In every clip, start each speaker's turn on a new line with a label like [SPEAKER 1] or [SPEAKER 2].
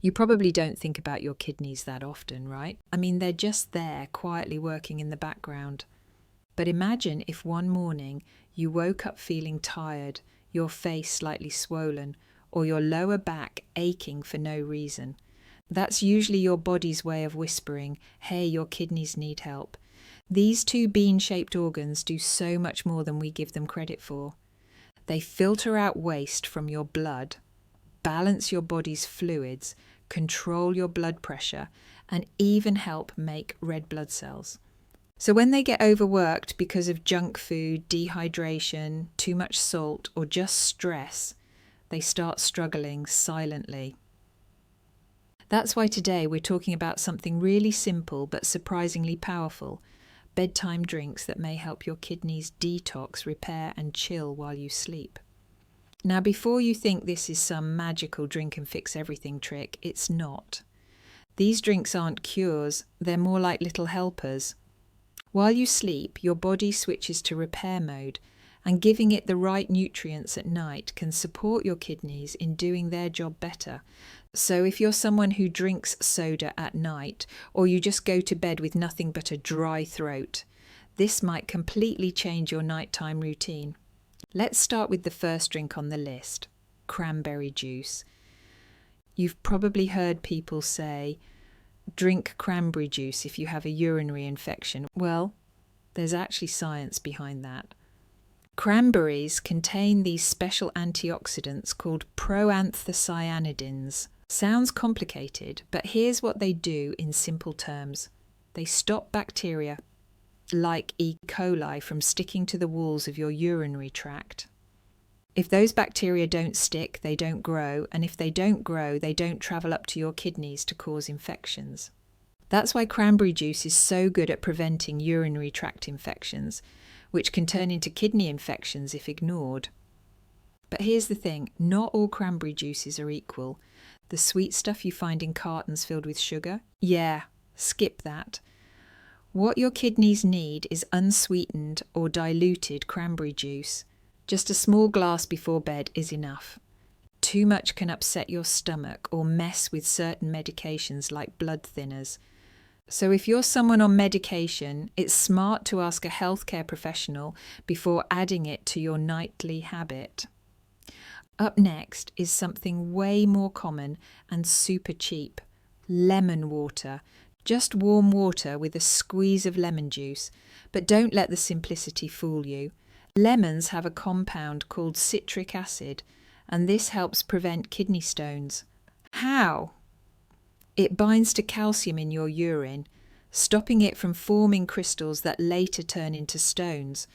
[SPEAKER 1] You probably don't think about your kidneys that often, right? I mean, they're just there, quietly working in the background. But imagine if one morning you woke up feeling tired, your face slightly swollen, or your lower back aching for no reason. That's usually your body's way of whispering, hey, your kidneys need help. These two bean-shaped organs do so much more than we give them credit for. They filter out waste from your blood, balance your body's fluids, control your blood pressure, and even help make red blood cells. So when they get overworked because of junk food, dehydration, too much salt, or just stress, they start struggling silently. That's why today we're talking about something really simple but surprisingly powerful, bedtime drinks that may help your kidneys detox, repair, and chill while you sleep. Now, before you think this is some magical drink and fix everything trick, it's not. These drinks aren't cures, they're more like little helpers. While you sleep, your body switches to repair mode, and giving it the right nutrients at night can support your kidneys in doing their job better. So if you're someone who drinks soda at night, or you just go to bed with nothing but a dry throat, this might completely change your nighttime routine. Let's start with the first drink on the list, cranberry juice. You've probably heard people say, drink cranberry juice if you have a urinary infection. Well, there's actually science behind that. Cranberries contain these special antioxidants called proanthocyanidins. Sounds complicated, but here's what they do in simple terms. They stop bacteria, like E. coli, from sticking to the walls of your urinary tract. If those bacteria don't stick, they don't grow, and if they don't grow, they don't travel up to your kidneys to cause infections. That's why cranberry juice is so good at preventing urinary tract infections, which can turn into kidney infections if ignored. But here's the thing, not all cranberry juices are equal. The sweet stuff you find in cartons filled with sugar? Yeah, skip that. What your kidneys need is unsweetened or diluted cranberry juice. Just a small glass before bed is enough. Too much can upset your stomach or mess with certain medications like blood thinners. So if you're someone on medication, it's smart to ask a healthcare professional before adding it to your nightly habit. Up next is something way more common and super cheap, lemon water. Just warm water with a squeeze of lemon juice, but don't let the simplicity fool you. Lemons have a compound called citric acid, and this helps prevent kidney stones. How? It binds to calcium in your urine, stopping it from forming crystals that later turn into stones.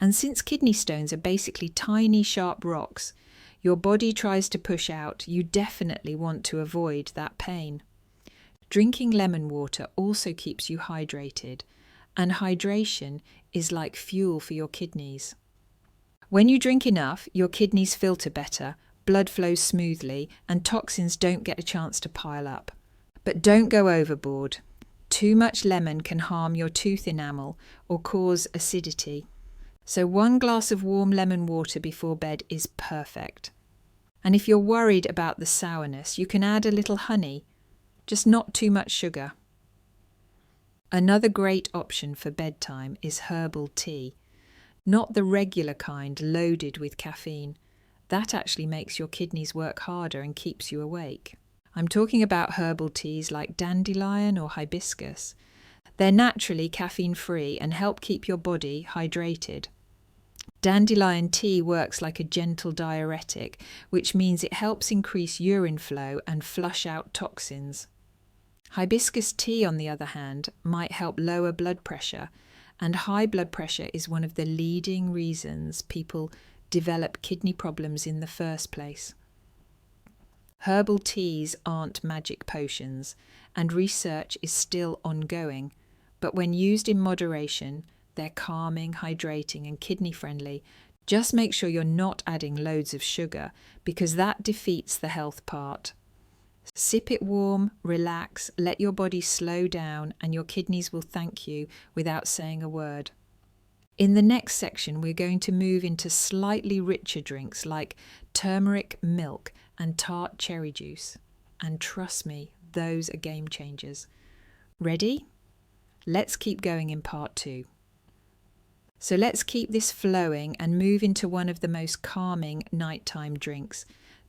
[SPEAKER 1] And since kidney stones are basically tiny, sharp rocks your body tries to push out, you definitely want to avoid that pain. Drinking lemon water also keeps you hydrated, and hydration is like fuel for your kidneys. When you drink enough, your kidneys filter better, blood flows smoothly, and toxins don't get a chance to pile up. But don't go overboard. Too much lemon can harm your tooth enamel or cause acidity. So 1 glass of warm lemon water before bed is perfect. And if you're worried about the sourness, you can add a little honey, just not too much sugar. Another great option for bedtime is herbal tea. Not the regular kind loaded with caffeine. That actually makes your kidneys work harder and keeps you awake. I'm talking about herbal teas like dandelion or hibiscus. They're naturally caffeine-free and help keep your body hydrated. Dandelion tea works like a gentle diuretic, which means it helps increase urine flow and flush out toxins. Hibiscus tea, on the other hand, might help lower blood pressure, and high blood pressure is one of the leading reasons people develop kidney problems in the first place. Herbal teas aren't magic potions, and research is still ongoing, but when used in moderation, they're calming, hydrating, and kidney-friendly. Just make sure you're not adding loads of sugar, because that defeats the health part. Sip it warm, relax, let your body slow down, and your kidneys will thank you without saying a word. In the next section, we're going to move into slightly richer drinks like turmeric milk and Tart cherry juice. And trust me, those are game changers. Ready? Let's keep going in part 2. So let's keep this flowing and move into one of the most calming nighttime drinks,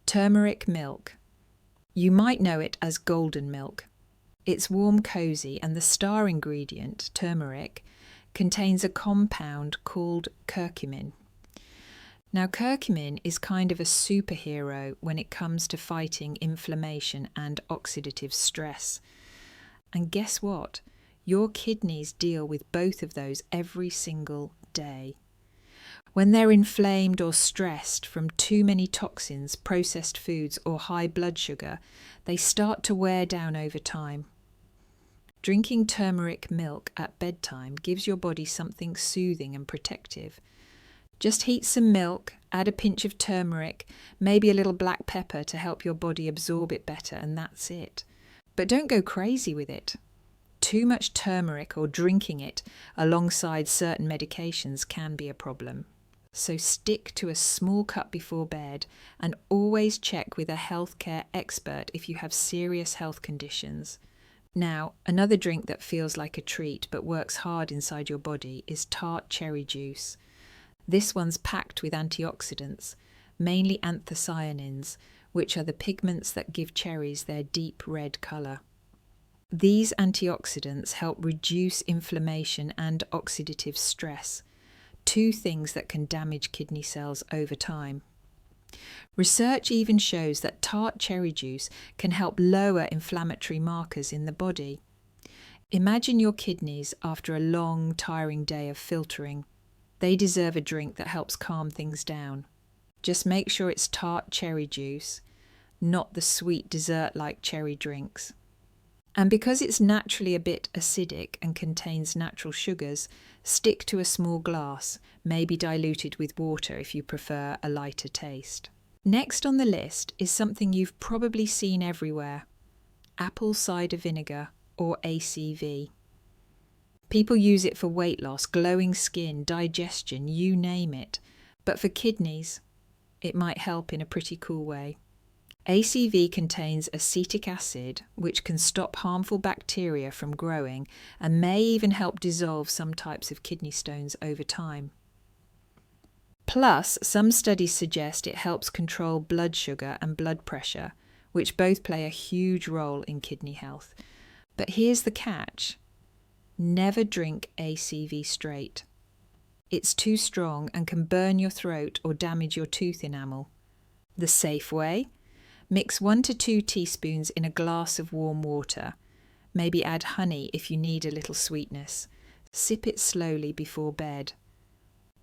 [SPEAKER 1] turmeric milk. You might know it as golden milk. It's warm, cozy, and the star ingredient, turmeric, contains a compound called curcumin. Now, curcumin is kind of a superhero when it comes to fighting inflammation and oxidative stress. And guess what? Your kidneys deal with both of those every single day. When they're inflamed or stressed from too many toxins, processed foods, or high blood sugar, they start to wear down over time. Drinking turmeric milk at bedtime gives your body something soothing and protective. Just heat some milk, add a pinch of turmeric, maybe a little black pepper to help your body absorb it better, and that's it. But don't go crazy with it. Too much turmeric or drinking it alongside certain medications can be a problem. So stick to a small cup before bed and always check with a healthcare expert if you have serious health conditions. Now, another drink that feels like a treat but works hard inside your body is Tart cherry juice. This one's packed with antioxidants, mainly anthocyanins, which are the pigments that give cherries their deep red colour. These antioxidants help reduce inflammation and oxidative stress, two things that can damage kidney cells over time. Research even shows that Tart cherry juice can help lower inflammatory markers in the body. Imagine your kidneys after a long, tiring day of filtering. They deserve a drink that helps calm things down. Just make sure it's Tart cherry juice, not the sweet dessert-like cherry drinks. And because it's naturally a bit acidic and contains natural sugars, stick to a small glass, maybe diluted with water if you prefer a lighter taste. Next on the list is something you've probably seen everywhere: apple cider vinegar, or ACV. People use it for weight loss, glowing skin, digestion, you name it. But for kidneys, it might help in a pretty cool way. ACV contains acetic acid, which can stop harmful bacteria from growing and may even help dissolve some types of kidney stones over time. Plus, some studies suggest it helps control blood sugar and blood pressure, which both play a huge role in kidney health. But here's the catch: never drink ACV straight. It's too strong and can burn your throat or damage your tooth enamel. The safe way? Mix 1 to 2 teaspoons in a glass of warm water. Maybe add honey if you need a little sweetness. Sip it slowly before bed.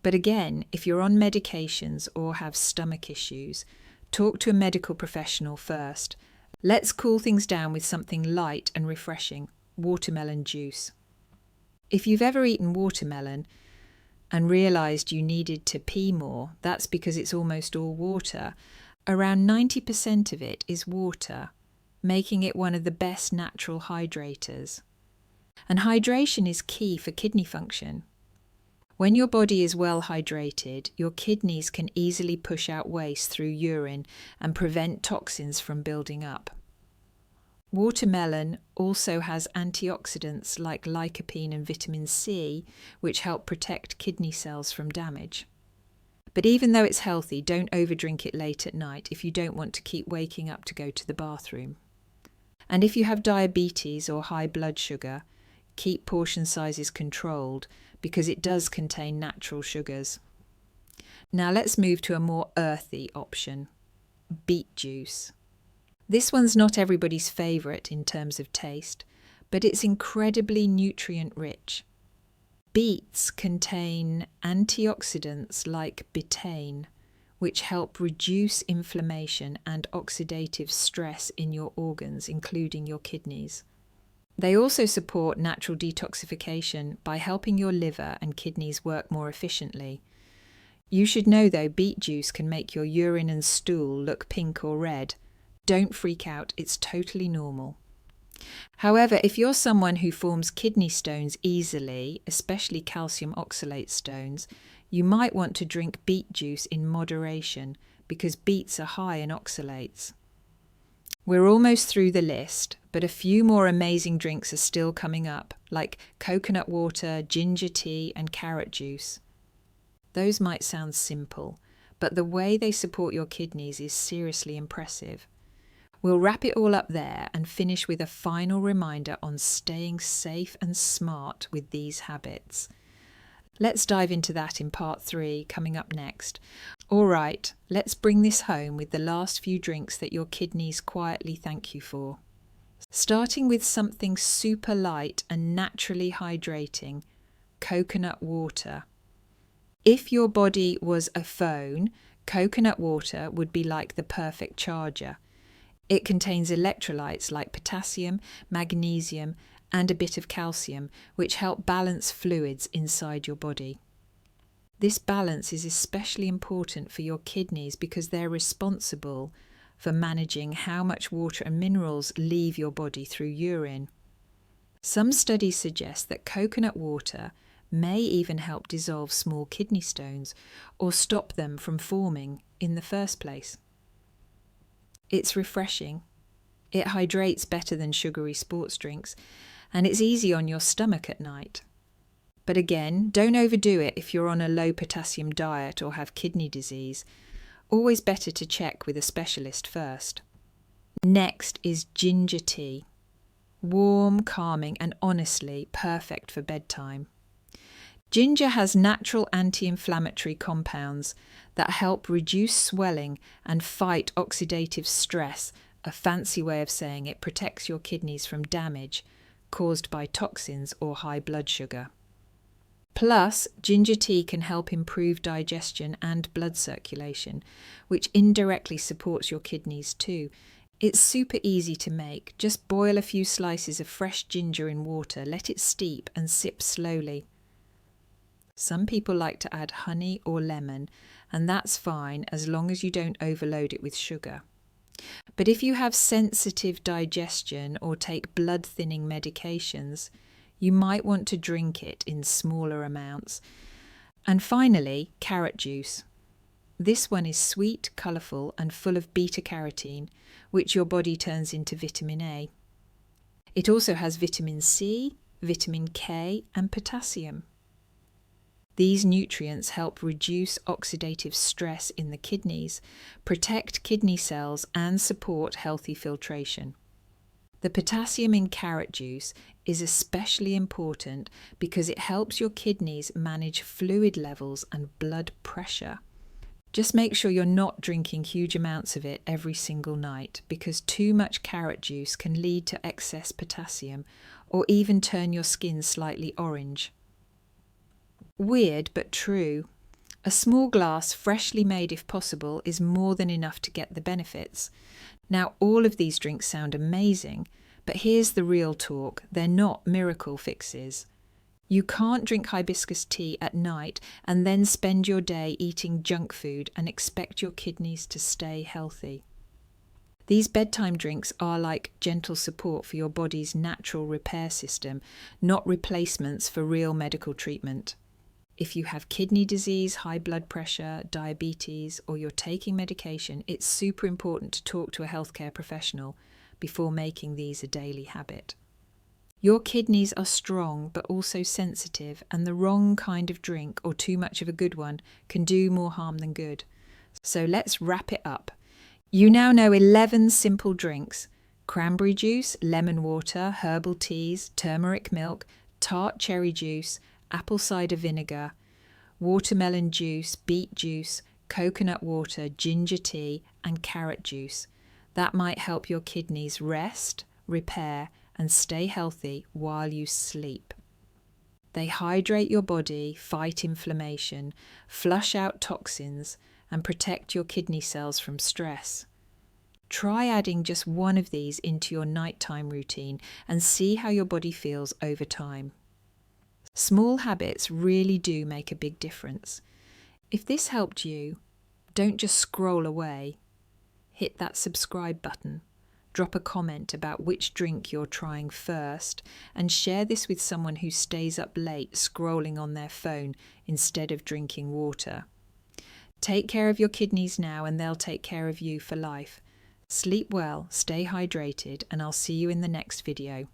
[SPEAKER 1] But again, if you're on medications or have stomach issues, talk to a medical professional first. Let's cool things down with something light and refreshing: watermelon juice. If you've ever eaten watermelon and realised you needed to pee more, that's because it's almost all water. Around 90% of it is water, making it one of the best natural hydrators. And hydration is key for kidney function. When your body is well hydrated, your kidneys can easily push out waste through urine and prevent toxins from building up. Watermelon also has antioxidants like lycopene and vitamin C, which help protect kidney cells from damage. But even though it's healthy, don't overdrink it late at night if you don't want to keep waking up to go to the bathroom. And if you have diabetes or high blood sugar, keep portion sizes controlled because it does contain natural sugars. Now let's move to a more earthy option: beet juice. This one's not everybody's favourite in terms of taste, but it's incredibly nutrient-rich. Beets contain antioxidants like betaine, which help reduce inflammation and oxidative stress in your organs, including your kidneys. They also support natural detoxification by helping your liver and kidneys work more efficiently. You should know, though, beet juice can make your urine and stool look pink or red. Don't freak out, it's totally normal. However, if you're someone who forms kidney stones easily, especially calcium oxalate stones, you might want to drink beet juice in moderation because beets are high in oxalates. We're almost through the list, but a few more amazing drinks are still coming up, like coconut water, ginger tea, and carrot juice. Those might sound simple, but the way they support your kidneys is seriously impressive. We'll wrap it all up there and finish with a final reminder on staying safe and smart with these habits. Let's dive into that in part 3, coming up next. All right, let's bring this home with the last few drinks that your kidneys quietly thank you for. Starting with something super light and naturally hydrating, coconut water. If your body was a phone, coconut water would be like the perfect charger. It contains electrolytes like potassium, magnesium, and a bit of calcium, which help balance fluids inside your body. This balance is especially important for your kidneys because they're responsible for managing how much water and minerals leave your body through urine. Some studies suggest that coconut water may even help dissolve small kidney stones or stop them from forming in the first place. It's refreshing. It hydrates better than sugary sports drinks, and it's easy on your stomach at night. But again, don't overdo it if you're on a low potassium diet or have kidney disease. Always better to check with a specialist first. Next is ginger tea. Warm, calming, and honestly perfect for bedtime. Ginger has natural anti-inflammatory compounds that help reduce swelling and fight oxidative stress. A fancy way of saying it protects your kidneys from damage caused by toxins or high blood sugar. Plus, ginger tea can help improve digestion and blood circulation, which indirectly supports your kidneys too. It's super easy to make. Just boil a few slices of fresh ginger in water, let it steep, and sip slowly. Some people like to add honey or lemon, and that's fine as long as you don't overload it with sugar. But if you have sensitive digestion or take blood-thinning medications, you might want to drink it in smaller amounts. And finally, carrot juice. This one is sweet, colourful, and full of beta-carotene, which your body turns into vitamin A. It also has vitamin C, vitamin K, and potassium. These nutrients help reduce oxidative stress in the kidneys, protect kidney cells, and support healthy filtration. The potassium in carrot juice is especially important because it helps your kidneys manage fluid levels and blood pressure. Just make sure you're not drinking huge amounts of it every single night, because too much carrot juice can lead to excess potassium or even turn your skin slightly orange. Weird but true. A small glass, freshly made if possible, is more than enough to get the benefits. Now, all of these drinks sound amazing, but here's the real talk. They're not miracle fixes. You can't drink hibiscus tea at night and then spend your day eating junk food and expect your kidneys to stay healthy. These bedtime drinks are like gentle support for your body's natural repair system, not replacements for real medical treatment. If you have kidney disease, high blood pressure, diabetes, or you're taking medication, it's super important to talk to a healthcare professional before making these a daily habit. Your kidneys are strong but also sensitive, and the wrong kind of drink or too much of a good one can do more harm than good. So let's wrap it up. You now know 11 simple drinks: cranberry juice, lemon water, herbal teas, turmeric milk, tart cherry juice, apple cider vinegar, watermelon juice, beet juice, coconut water, ginger tea, and carrot juice. That might help your kidneys rest, repair, and stay healthy while you sleep. They hydrate your body, fight inflammation, flush out toxins, and protect your kidney cells from stress. Try adding just one of these into your nighttime routine and see how your body feels over time. Small habits really do make a big difference. If this helped you, don't just scroll away. Hit that subscribe button. Drop a comment about which drink you're trying first, and share this with someone who stays up late scrolling on their phone instead of drinking water. Take care of your kidneys now, and they'll take care of you for life. Sleep well, stay hydrated, and I'll see you in the next video.